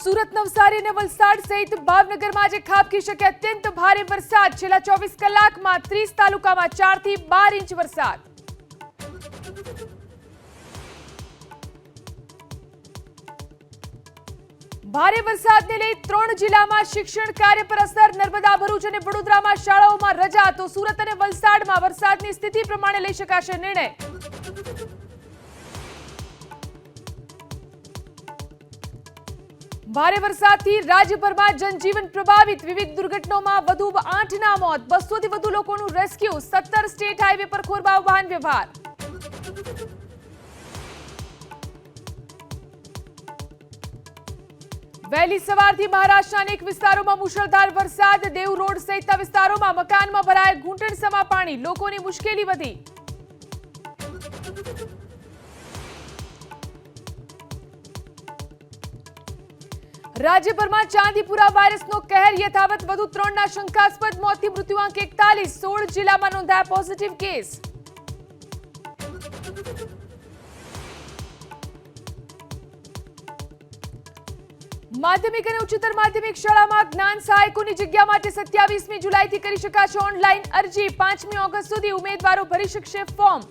સુરત, નવસારી અને વલસાડ સહિત ભાવનગરમાં આજે ખાબકી શકે અત્યંત ભારે વરસાદ। છેલ્લા 24 કલાકમાં 30 તાલુકામાં 4 થી 12 ઇંચ વરસાદ। ભારે વરસાદને લઈ 3 જિલ્લામાં શિક્ષણ કાર્ય પર અસર। નર્મદા, ભરૂચ અને વડોદરામાં શાળાઓમાં રજા, તો સુરત અને વલસાડમાં વરસાદની સ્થિતિ પ્રમાણે લઈ શકાશે નિર્ણય। ભારે વરસાદથી રાજ્યભરમાં જનજીવન પ્રભાવિત। વિવિધ દુર્ઘટનાઓમાં વધુ 8ના મોત, 200થી વધુ લોકોનું રેસ્ક્યુ। 17 સ્ટેટ હાઈવે પર ખોરવાયો વાહન વ્યવહાર। વહેલી સવારથી મહારાષ્ટ્રના અનેક વિસ્તારોમાં મુશળધાર વરસાદ। દેવ રોડ સહિતના વિસ્તારોમાં મકાનમાં ભરાયા ઘૂંટણસમા પાણી, લોકોની મુશ્કેલી વધી। રાજ્યભરમાં ચાંદીપુરા વાયરસનો કહેર યથાવત। વધુ 3ના શંકાસ્પદ મોતથી મૃત્યુઆંક 41। 16 જિલ્લામાં નોંધાયા પોઝિટિવ કેસ। માધ્યમિક અને ઉચ્ચતર માધ્યમિક શાળામાં જ્ઞાન સહાયકોની જગ્યા માટે 27મી જુલાઈથી કરી શકાશે ઓનલાઈન અરજી। 5મી ઓગસ્ટ સુધી ઉમેદવારો ભરી શકશે ફોર્મ।